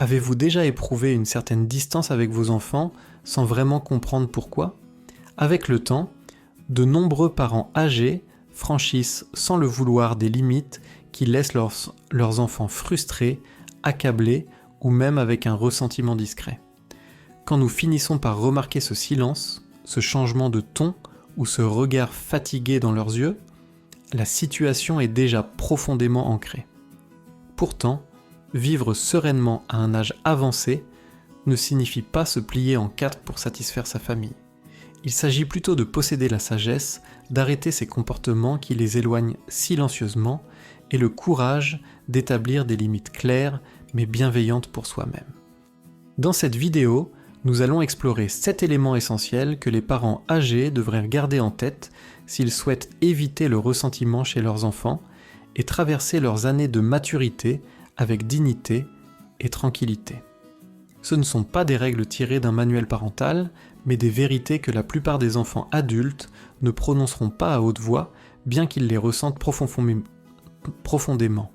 Avez-vous déjà éprouvé une certaine distance avec vos enfants sans vraiment comprendre pourquoi ? Avec le temps, de nombreux parents âgés franchissent sans le vouloir des limites qui laissent leurs enfants frustrés, accablés ou même avec un ressentiment discret. Quand nous finissons par remarquer ce silence, ce changement de ton ou ce regard fatigué dans leurs yeux, la situation est déjà profondément ancrée. Pourtant, vivre sereinement à un âge avancé ne signifie pas se plier en quatre pour satisfaire sa famille. Il s'agit plutôt de posséder la sagesse, d'arrêter ces comportements qui les éloignent silencieusement et le courage d'établir des limites claires mais bienveillantes pour soi-même. Dans cette vidéo, nous allons explorer 7 éléments essentiels que les parents âgés devraient garder en tête s'ils souhaitent éviter le ressentiment chez leurs enfants et traverser leurs années de maturité avec dignité et tranquillité. Ce ne sont pas des règles tirées d'un manuel parental, mais des vérités que la plupart des enfants adultes ne prononceront pas à haute voix, bien qu'ils les ressentent profondément.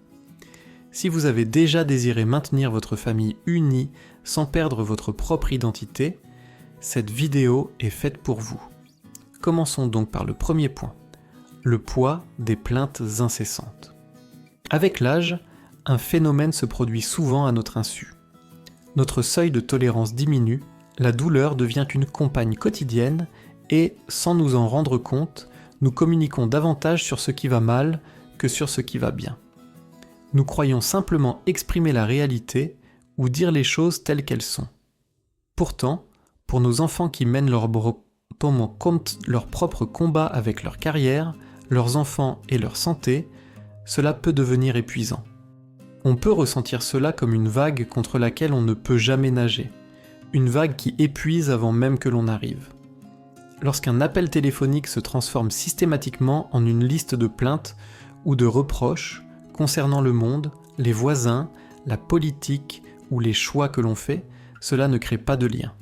Si vous avez déjà désiré maintenir votre famille unie sans perdre votre propre identité, cette vidéo est faite pour vous. Commençons donc par le premier point, le poids des plaintes incessantes. Avec l'âge, un phénomène se produit souvent à notre insu. Notre seuil de tolérance diminue, la douleur devient une compagne quotidienne et, sans nous en rendre compte, nous communiquons davantage sur ce qui va mal que sur ce qui va bien. Nous croyons simplement exprimer la réalité ou dire les choses telles qu'elles sont. Pourtant, pour nos enfants qui mènent leur propre combat avec leur carrière, leurs enfants et leur santé, cela peut devenir épuisant. On peut ressentir cela comme une vague contre laquelle on ne peut jamais nager, une vague qui épuise avant même que l'on arrive. Lorsqu'un appel téléphonique se transforme systématiquement en une liste de plaintes ou de reproches concernant le monde, les voisins, la politique ou les choix que l'on fait, cela ne crée pas de lien.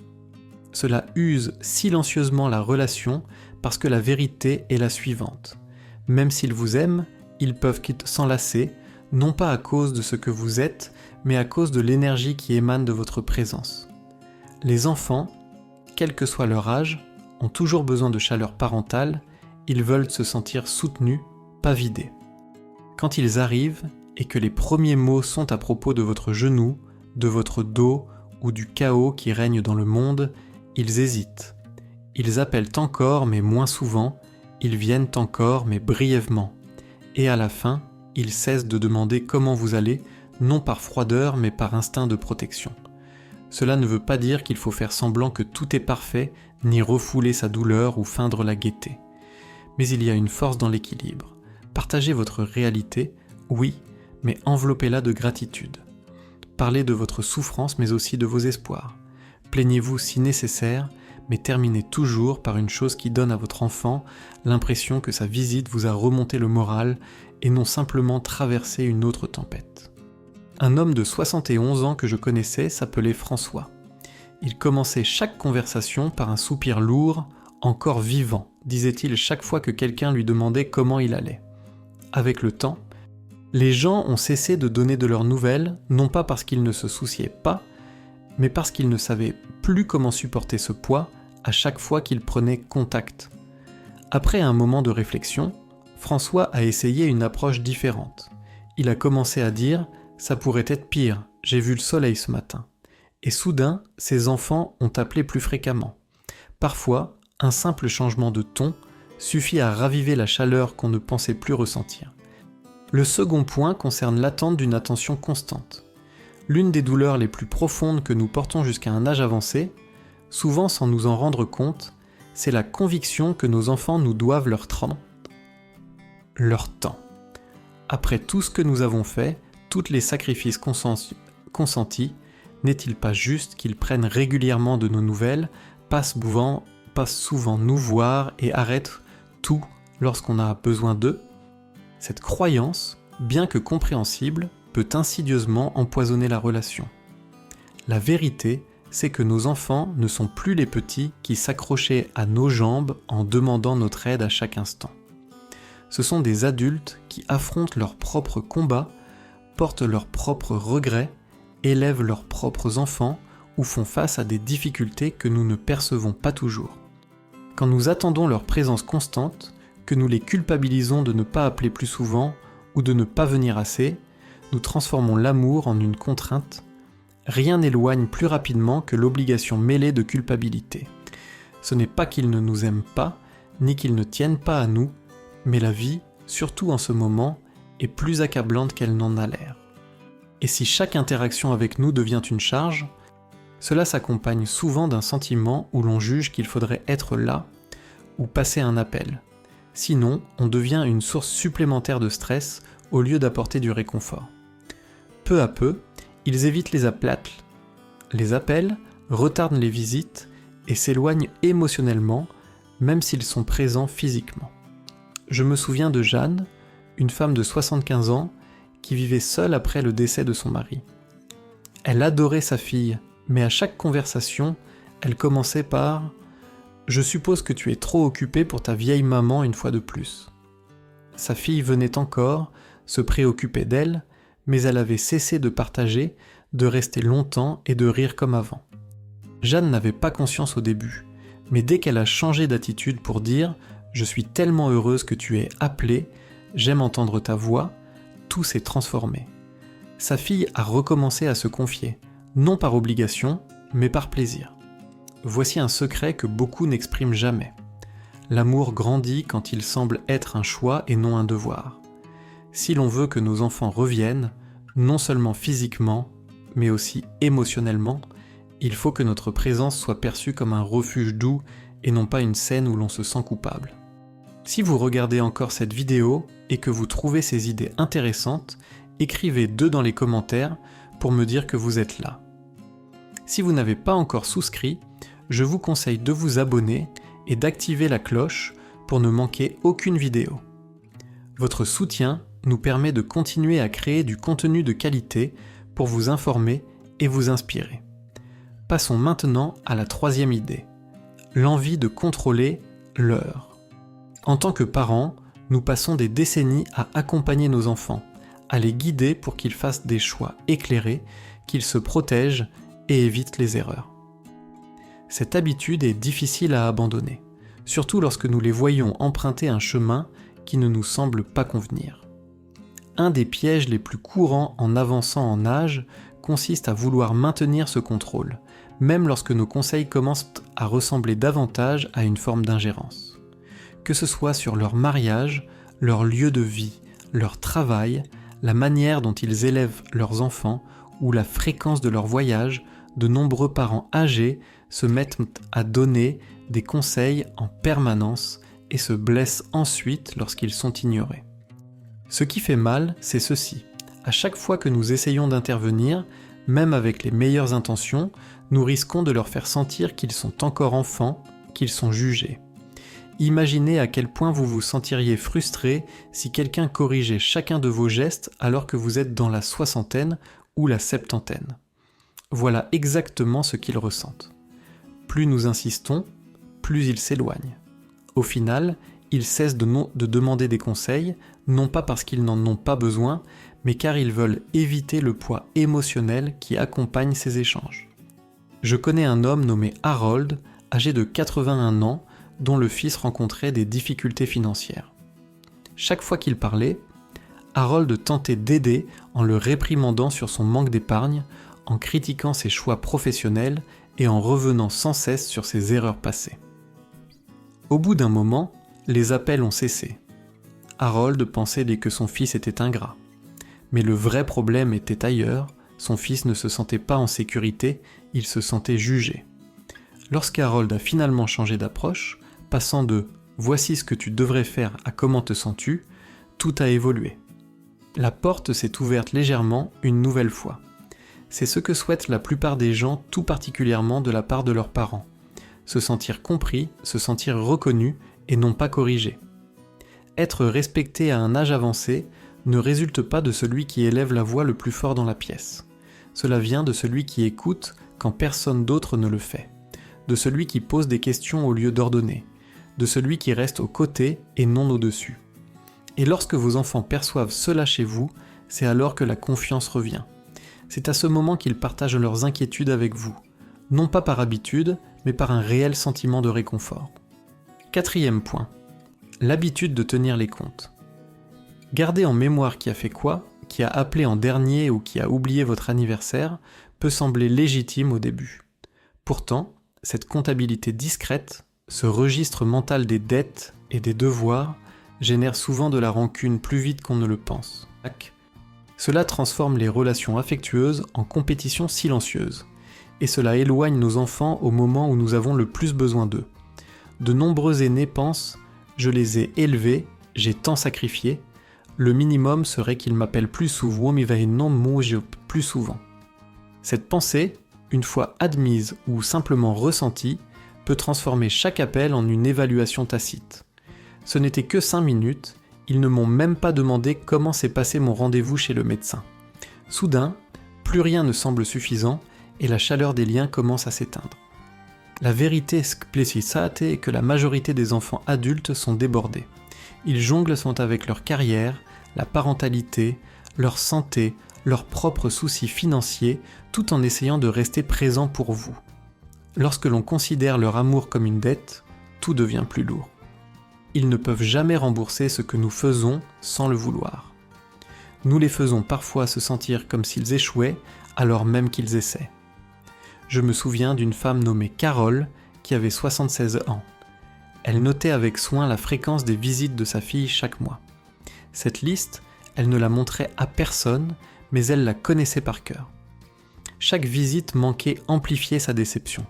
Cela use silencieusement la relation parce que la vérité est la suivante. Même s'ils vous aiment, ils peuvent s'enlacer, non pas à cause de ce que vous êtes, mais à cause de l'énergie qui émane de votre présence. Les enfants, quel que soit leur âge, ont toujours besoin de chaleur parentale, ils veulent se sentir soutenus, pas vidés. Quand ils arrivent et que les premiers mots sont à propos de votre genou, de votre dos ou du chaos qui règne dans le monde, ils hésitent. Ils appellent encore mais moins souvent, ils viennent encore mais brièvement. Et à la fin, ils cessent de demander comment vous allez, non par froideur mais par instinct de protection. Cela ne veut pas dire qu'il faut faire semblant que tout est parfait, ni refouler sa douleur ou feindre la gaieté. Mais il y a une force dans l'équilibre. Partagez votre réalité, oui, mais enveloppez-la de gratitude. Parlez de votre souffrance mais aussi de vos espoirs. Plaignez-vous si nécessaire, mais terminez toujours par une chose qui donne à votre enfant l'impression que sa visite vous a remonté le moral et non simplement traversé une autre tempête. Un homme de 71 ans que je connaissais s'appelait François. Il commençait chaque conversation par un soupir lourd, encore vivant, disait-il chaque fois que quelqu'un lui demandait comment il allait. Avec le temps, les gens ont cessé de donner de leurs nouvelles, non pas parce qu'ils ne se souciaient pas, mais parce qu'ils ne savaient plus comment supporter ce poids à chaque fois qu'ils prenaient contact. Après un moment de réflexion, François a essayé une approche différente. Il a commencé à dire « ça pourrait être pire, j'ai vu le soleil ce matin ». Et soudain, ses enfants ont appelé plus fréquemment. Parfois, un simple changement de ton suffit à raviver la chaleur qu'on ne pensait plus ressentir. Le second point concerne l'attente d'une attention constante. L'une des douleurs les plus profondes que nous portons jusqu'à un âge avancé, souvent sans nous en rendre compte, c'est la conviction que nos enfants nous doivent leur temps. Après tout ce que nous avons fait, tous les sacrifices consentis, n'est-il pas juste qu'ils prennent régulièrement de nos nouvelles, passent souvent nous voir et arrêtent tout lorsqu'on a besoin d'eux? Cette croyance, bien que compréhensible, peut insidieusement empoisonner la relation. La vérité, c'est que nos enfants ne sont plus les petits qui s'accrochaient à nos jambes en demandant notre aide à chaque instant. Ce sont des adultes qui affrontent leurs propres combats, portent leurs propres regrets élèvent leurs propres enfants ou font face à des difficultés que nous ne percevons pas toujours. Quand nous attendons leur présence constante, que nous les culpabilisons de ne pas appeler plus souvent ou de ne pas venir assez, nous transformons l'amour en une contrainte. Rien n'éloigne plus rapidement que l'obligation mêlée de culpabilité. Ce n'est pas qu'ils ne nous aiment pas, ni qu'ils ne tiennent pas à nous, mais la vie, surtout en ce moment, est plus accablante qu'elle n'en a l'air. Et si chaque interaction avec nous devient une charge, cela s'accompagne souvent d'un sentiment où l'on juge qu'il faudrait être là ou passer un appel. Sinon, on devient une source supplémentaire de stress au lieu d'apporter du réconfort. Peu à peu, ils évitent les appels, retardent les visites et s'éloignent émotionnellement, même s'ils sont présents physiquement. Je me souviens de Jeanne, une femme de 75 ans, qui vivait seule après le décès de son mari. Elle adorait sa fille, mais à chaque conversation, elle commençait par « Je suppose que tu es trop occupé pour ta vieille maman une fois de plus ». Sa fille venait encore, se préoccupait d'elle, mais elle avait cessé de partager, de rester longtemps et de rire comme avant. Jeanne n'avait pas conscience au début, mais dès qu'elle a changé d'attitude pour dire « Je suis tellement heureuse que tu aies appelé, j'aime entendre ta voix », tout s'est transformé. Sa fille a recommencé à se confier, non par obligation, mais par plaisir. Voici un secret que beaucoup n'expriment jamais. L'amour grandit quand il semble être un choix et non un devoir. Si l'on veut que nos enfants reviennent, non seulement physiquement, mais aussi émotionnellement, il faut que notre présence soit perçue comme un refuge doux et non pas une scène où l'on se sent coupable. Si vous regardez encore cette vidéo et que vous trouvez ces idées intéressantes, écrivez 2 dans les commentaires pour me dire que vous êtes là. Si vous n'avez pas encore souscrit, je vous conseille de vous abonner et d'activer la cloche pour ne manquer aucune vidéo. Votre soutien nous permet de continuer à créer du contenu de qualité pour vous informer et vous inspirer. Passons maintenant à la 3e idée, l'envie de contrôler l'heure. En tant que parents, nous passons des décennies à accompagner nos enfants, à les guider pour qu'ils fassent des choix éclairés, qu'ils se protègent et évitent les erreurs. Cette habitude est difficile à abandonner, surtout lorsque nous les voyons emprunter un chemin qui ne nous semble pas convenir. Un des pièges les plus courants en avançant en âge consiste à vouloir maintenir ce contrôle, même lorsque nos conseils commencent à ressembler davantage à une forme d'ingérence. Que ce soit sur leur mariage, leur lieu de vie, leur travail, la manière dont ils élèvent leurs enfants ou la fréquence de leurs voyages, de nombreux parents âgés se mettent à donner des conseils en permanence et se blessent ensuite lorsqu'ils sont ignorés. Ce qui fait mal, c'est ceci. À chaque fois que nous essayons d'intervenir, même avec les meilleures intentions, nous risquons de leur faire sentir qu'ils sont encore enfants, qu'ils sont jugés. Imaginez à quel point vous vous sentiriez frustré si quelqu'un corrigeait chacun de vos gestes alors que vous êtes dans la 60aine ou la 70aine. Voilà exactement ce qu'ils ressentent. Plus nous insistons, plus ils s'éloignent. Au final, ils cessent de demander des conseils, non pas parce qu'ils n'en ont pas besoin, mais car ils veulent éviter le poids émotionnel qui accompagne ces échanges. Je connais un homme nommé Harold, âgé de 81 ans, dont le fils rencontrait des difficultés financières. Chaque fois qu'il parlait, Harold tentait d'aider en le réprimandant sur son manque d'épargne, en critiquant ses choix professionnels et en revenant sans cesse sur ses erreurs passées. Au bout d'un moment, les appels ont cessé. Harold pensait que son fils était ingrat. Mais le vrai problème était ailleurs, son fils ne se sentait pas en sécurité, il se sentait jugé. Lorsqu'Harold a finalement changé d'approche, passant de « voici ce que tu devrais faire à comment te sens-tu », tout a évolué. La porte s'est ouverte légèrement une nouvelle fois. C'est ce que souhaitent la plupart des gens, tout particulièrement de la part de leurs parents. Se sentir compris, se sentir reconnu et non pas corrigé. Être respecté à un âge avancé ne résulte pas de celui qui élève la voix le plus fort dans la pièce. Cela vient de celui qui écoute quand personne d'autre ne le fait, de celui qui pose des questions au lieu d'ordonner, de celui qui reste aux côtés et non au-dessus. Et lorsque vos enfants perçoivent cela chez vous, c'est alors que la confiance revient. C'est à ce moment qu'ils partagent leurs inquiétudes avec vous, non pas par habitude, mais par un réel sentiment de réconfort. 4e point, l'habitude de tenir les comptes. Garder en mémoire qui a fait quoi, qui a appelé en dernier ou qui a oublié votre anniversaire peut sembler légitime au début. Pourtant, cette comptabilité discrète, ce registre mental des dettes et des devoirs, génère souvent de la rancune plus vite qu'on ne le pense. Cela transforme les relations affectueuses en compétition silencieuse, et cela éloigne nos enfants au moment où nous avons le plus besoin d'eux. De nombreux aînés pensent « je les ai élevés, j'ai tant sacrifié », le minimum serait qu'ils m'appellent plus souvent, plus souvent. Cette pensée, une fois admise ou simplement ressentie, peut transformer chaque appel en une évaluation tacite. Ce n'était que 5 minutes, ils ne m'ont même pas demandé comment s'est passé mon rendez-vous chez le médecin. Soudain, plus rien ne semble suffisant et la chaleur des liens commence à s'éteindre. La vérité explicite est que la majorité des enfants adultes sont débordés. Ils jonglent avec leur carrière, la parentalité, leur santé, leurs propres soucis financiers, tout en essayant de rester présents pour vous. Lorsque l'on considère leur amour comme une dette, tout devient plus lourd. Ils ne peuvent jamais rembourser ce que nous faisons sans le vouloir. Nous les faisons parfois se sentir comme s'ils échouaient, alors même qu'ils essaient. Je me souviens d'une femme nommée Carole qui avait 76 ans. Elle notait avec soin la fréquence des visites de sa fille chaque mois. Cette liste, elle ne la montrait à personne, mais elle la connaissait par cœur. Chaque visite manquée amplifiait sa déception.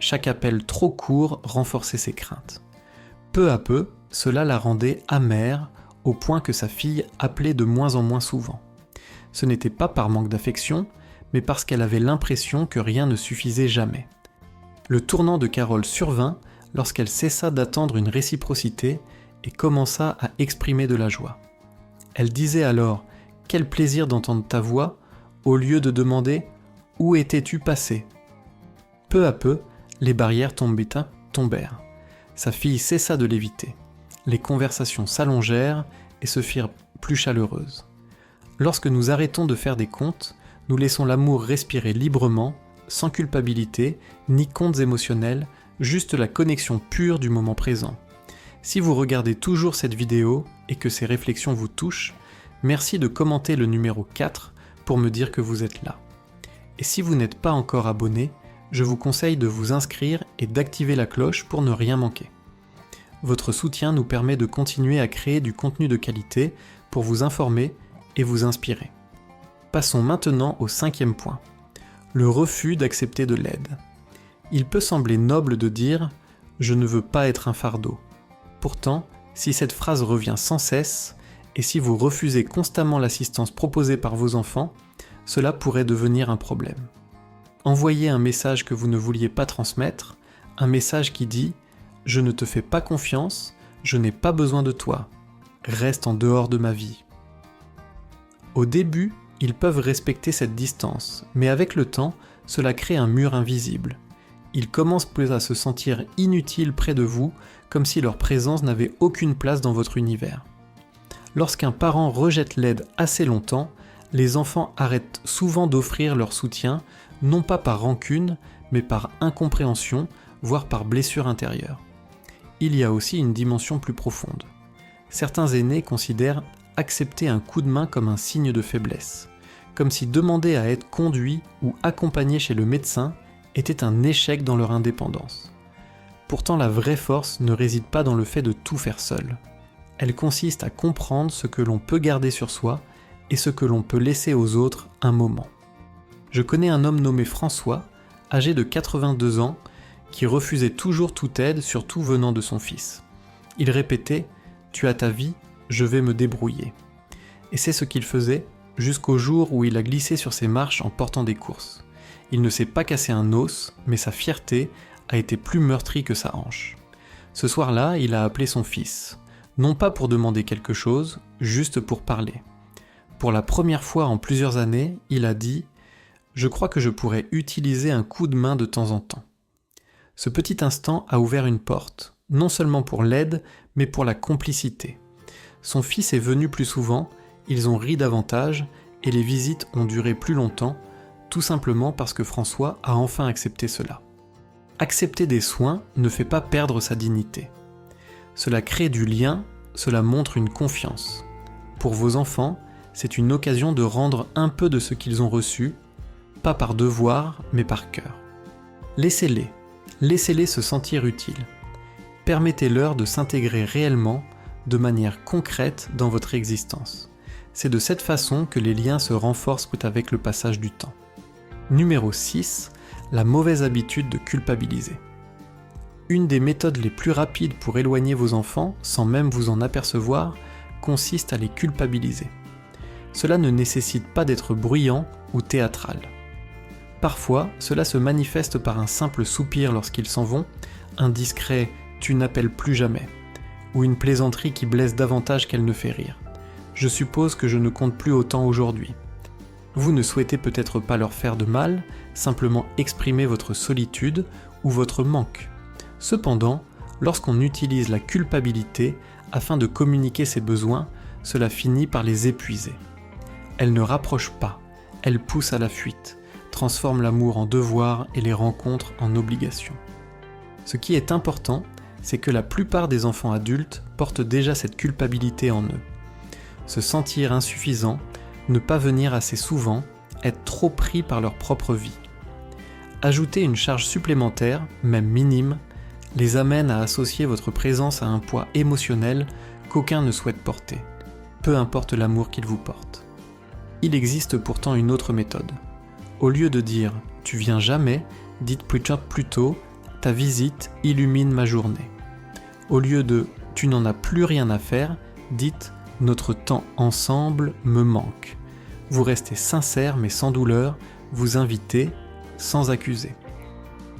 Chaque appel trop court renforçait ses craintes. Peu à peu, cela la rendait amère, au point que sa fille appelait de moins en moins souvent. Ce n'était pas par manque d'affection, mais parce qu'elle avait l'impression que rien ne suffisait jamais. Le tournant de Carole survint lorsqu'elle cessa d'attendre une réciprocité et commença à exprimer de la joie. Elle disait alors « Quel plaisir d'entendre ta voix » au lieu de demander « Où étais-tu passé ?» Peu à peu, les barrières tombèrent. Sa fille cessa de l'éviter. Les conversations s'allongèrent et se firent plus chaleureuses. Lorsque nous arrêtons de faire des comptes, nous laissons l'amour respirer librement, sans culpabilité, ni comptes émotionnels, juste la connexion pure du moment présent. Si vous regardez toujours cette vidéo et que ces réflexions vous touchent, merci de commenter le numéro 4 pour me dire que vous êtes là. Et si vous n'êtes pas encore abonné, je vous conseille de vous inscrire et d'activer la cloche pour ne rien manquer. Votre soutien nous permet de continuer à créer du contenu de qualité pour vous informer et vous inspirer. Passons maintenant au 5e point, le refus d'accepter de l'aide. Il peut sembler noble de dire « je ne veux pas être un fardeau ». Pourtant, si cette phrase revient sans cesse, et si vous refusez constamment l'assistance proposée par vos enfants, cela pourrait devenir un problème. Envoyez un message que vous ne vouliez pas transmettre, un message qui dit « je ne te fais pas confiance, je n'ai pas besoin de toi, reste en dehors de ma vie ». Au début, ils peuvent respecter cette distance, mais avec le temps, cela crée un mur invisible. Ils commencent à se sentir inutiles près de vous, comme si leur présence n'avait aucune place dans votre univers. Lorsqu'un parent rejette l'aide assez longtemps, les enfants arrêtent souvent d'offrir leur soutien, non pas par rancune, mais par incompréhension, voire par blessure intérieure. Il y a aussi une dimension plus profonde. Certains aînés considèrent accepter un coup de main comme un signe de faiblesse, comme si demander à être conduit ou accompagné chez le médecin était un échec dans leur indépendance. Pourtant, la vraie force ne réside pas dans le fait de tout faire seul. Elle consiste à comprendre ce que l'on peut garder sur soi et ce que l'on peut laisser aux autres un moment. Je connais un homme nommé François, âgé de 82 ans, qui refusait toujours toute aide, surtout venant de son fils. Il répétait « Tu as ta vie, je vais me débrouiller ». Et c'est ce qu'il faisait jusqu'au jour où il a glissé sur ses marches en portant des courses. Il ne s'est pas cassé un os, mais sa fierté a été plus meurtrie que sa hanche. Ce soir-là, il a appelé son fils, non pas pour demander quelque chose, juste pour parler. Pour la première fois en plusieurs années, il a dit « Je crois que je pourrais utiliser un coup de main de temps en temps ». Ce petit instant a ouvert une porte, non seulement pour l'aide, mais pour la complicité. Son fils est venu plus souvent, ils ont ri davantage, et les visites ont duré plus longtemps, tout simplement parce que François a enfin accepté cela. Accepter des soins ne fait pas perdre sa dignité. Cela crée du lien, cela montre une confiance. Pour vos enfants, c'est une occasion de rendre un peu de ce qu'ils ont reçu, pas par devoir, mais par cœur. Laissez-les se sentir utiles. Permettez-leur de s'intégrer réellement, de manière concrète dans votre existence. C'est de cette façon que les liens se renforcent avec le passage du temps. Numéro 6, la mauvaise habitude de culpabiliser. Une des méthodes les plus rapides pour éloigner vos enfants, sans même vous en apercevoir, consiste à les culpabiliser. Cela ne nécessite pas d'être bruyant ou théâtral. Parfois, cela se manifeste par un simple soupir lorsqu'ils s'en vont, un discret « tu n'appelles plus jamais » ou une plaisanterie qui blesse davantage qu'elle ne fait rire. Je suppose que je ne compte plus autant aujourd'hui. Vous ne souhaitez peut-être pas leur faire de mal, simplement exprimer votre solitude ou votre manque. Cependant, lorsqu'on utilise la culpabilité afin de communiquer ses besoins, cela finit par les épuiser. Elle ne rapproche pas, elle pousse à la fuite, transforme l'amour en devoir et les rencontres en obligation. Ce qui est important, c'est que la plupart des enfants adultes portent déjà cette culpabilité en eux. Se sentir insuffisant, ne pas venir assez souvent, être trop pris par leur propre vie. Ajouter une charge supplémentaire, même minime, les amène à associer votre présence à un poids émotionnel qu'aucun ne souhaite porter, peu importe l'amour qu'il vous porte. Il existe pourtant une autre méthode. Au lieu de dire « tu viens jamais », dites plutôt « ta visite illumine ma journée ». Au lieu de « tu n'en as plus rien à faire », dites « notre temps ensemble me manque ». Vous restez sincère mais sans douleur, vous invitez sans accuser.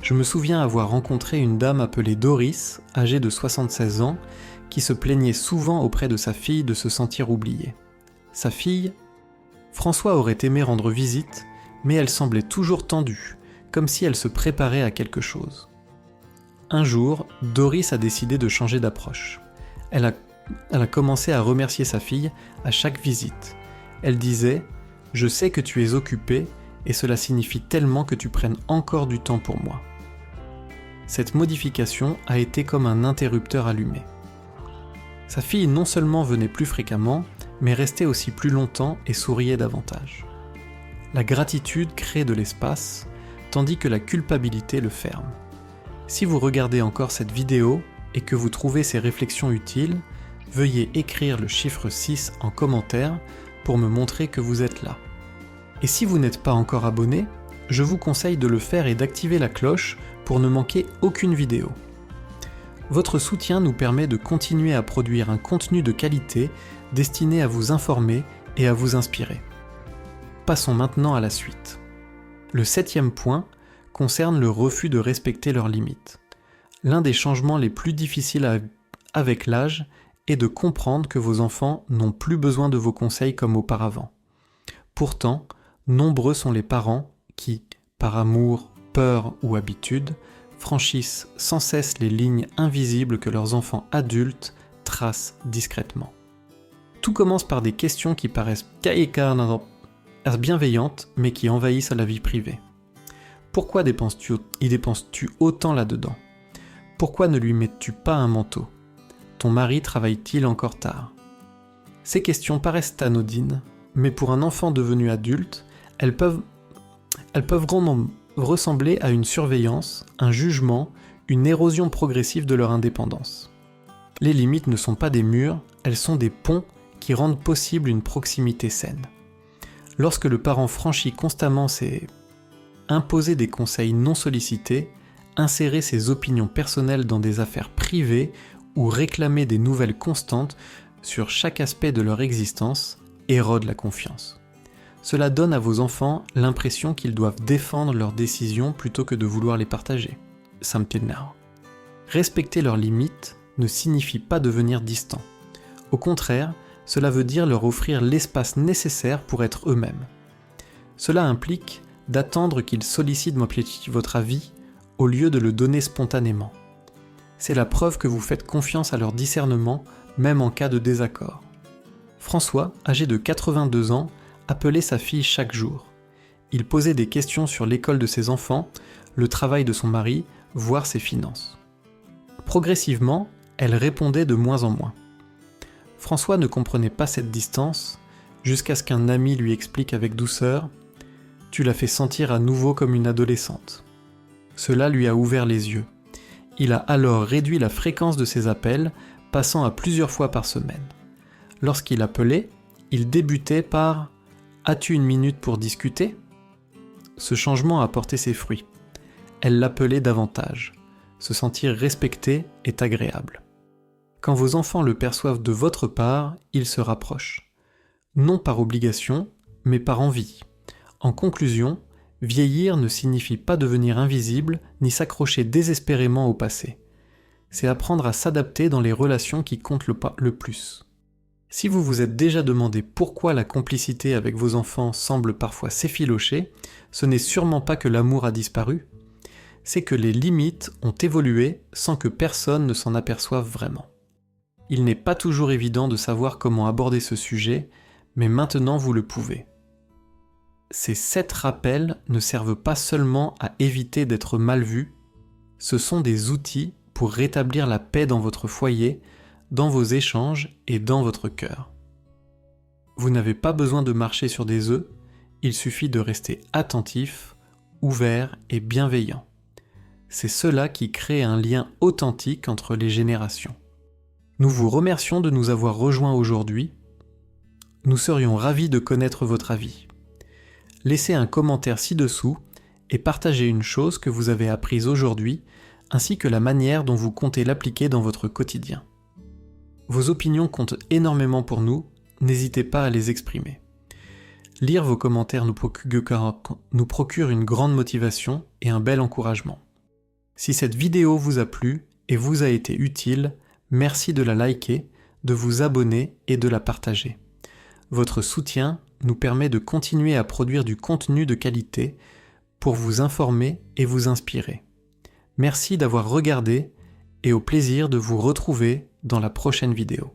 Je me souviens avoir rencontré une dame appelée Doris, âgée de 76 ans, qui se plaignait souvent auprès de sa fille de se sentir oubliée. Sa fille, François aurait aimé rendre visite, mais elle semblait toujours tendue, comme si elle se préparait à quelque chose. Un jour, Doris a décidé de changer d'approche. Elle a commencé à remercier sa fille à chaque visite. Elle disait « Je sais que tu es occupée et cela signifie tellement que tu prennes encore du temps pour moi. » Cette modification a été comme un interrupteur allumé. Sa fille non seulement venait plus fréquemment, mais restait aussi plus longtemps et souriait davantage. La gratitude crée de l'espace, tandis que la culpabilité le ferme. Si vous regardez encore cette vidéo et que vous trouvez ces réflexions utiles, veuillez écrire le chiffre 6 en commentaire pour me montrer que vous êtes là. Et si vous n'êtes pas encore abonné, je vous conseille de le faire et d'activer la cloche pour ne manquer aucune vidéo. Votre soutien nous permet de continuer à produire un contenu de qualité destiné à vous informer et à vous inspirer. Passons maintenant à la suite. Le 7e point concerne le refus de respecter leurs limites. L'un des changements les plus difficiles avec l'âge est de comprendre que vos enfants n'ont plus besoin de vos conseils comme auparavant. Pourtant, nombreux sont les parents qui, par amour, peur ou habitude, franchissent sans cesse les lignes invisibles que leurs enfants adultes tracent discrètement. Tout commence par des questions qui paraissent bienveillantes mais qui envahissent la vie privée. Pourquoi y dépenses-tu autant là-dedans ? Pourquoi ne lui mets-tu pas un manteau ? Ton mari travaille-t-il encore tard ? Ces questions paraissent anodines, mais pour un enfant devenu adulte, elles peuvent ressembler à une surveillance, un jugement, une érosion progressive de leur indépendance. Les limites ne sont pas des murs, elles sont des ponts qui rendent possible une proximité saine. Lorsque le parent franchit constamment ses imposer des conseils non sollicités, insérer ses opinions personnelles dans des affaires privées ou réclamer des nouvelles constantes sur chaque aspect de leur existence érode la confiance. Cela donne à vos enfants l'impression qu'ils doivent défendre leurs décisions plutôt que de vouloir les partager. Something now. Respecter leurs limites ne signifie pas devenir distant. Au contraire, cela veut dire leur offrir l'espace nécessaire pour être eux-mêmes. Cela implique d'attendre qu'ils sollicitent votre avis au lieu de le donner spontanément. C'est la preuve que vous faites confiance à leur discernement, même en cas de désaccord. François, âgé de 82 ans, appelait sa fille chaque jour. Il posait des questions sur l'école de ses enfants, le travail de son mari, voire ses finances. Progressivement, elle répondait de moins en moins. François ne comprenait pas cette distance, jusqu'à ce qu'un ami lui explique avec douceur « Tu la fais sentir à nouveau comme une adolescente ». Cela lui a ouvert les yeux. Il a alors réduit la fréquence de ses appels, passant à plusieurs fois par semaine. Lorsqu'il appelait, il débutait par « As-tu une minute pour discuter ?» Ce changement a porté ses fruits. Elle l'appelait davantage. Se sentir respecté est agréable. Quand vos enfants le perçoivent de votre part, ils se rapprochent. Non par obligation, mais par envie. En conclusion, vieillir ne signifie pas devenir invisible ni s'accrocher désespérément au passé. C'est apprendre à s'adapter dans les relations qui comptent le plus. Si vous vous êtes déjà demandé pourquoi la complicité avec vos enfants semble parfois s'effilocher, ce n'est sûrement pas que l'amour a disparu, c'est que les limites ont évolué sans que personne ne s'en aperçoive vraiment. Il n'est pas toujours évident de savoir comment aborder ce sujet, mais maintenant vous le pouvez. Ces 7 rappels ne servent pas seulement à éviter d'être mal vus, ce sont des outils pour rétablir la paix dans votre foyer, dans vos échanges et dans votre cœur. Vous n'avez pas besoin de marcher sur des œufs, il suffit de rester attentif, ouvert et bienveillant. C'est cela qui crée un lien authentique entre les générations. Nous vous remercions de nous avoir rejoints aujourd'hui. Nous serions ravis de connaître votre avis. Laissez un commentaire ci-dessous et partagez une chose que vous avez apprise aujourd'hui, ainsi que la manière dont vous comptez l'appliquer dans votre quotidien. Vos opinions comptent énormément pour nous, n'hésitez pas à les exprimer. Lire vos commentaires nous procure une grande motivation et un bel encouragement. Si cette vidéo vous a plu et vous a été utile, merci de la liker, de vous abonner et de la partager. Votre soutien nous permet de continuer à produire du contenu de qualité pour vous informer et vous inspirer. Merci d'avoir regardé et au plaisir de vous retrouver dans la prochaine vidéo.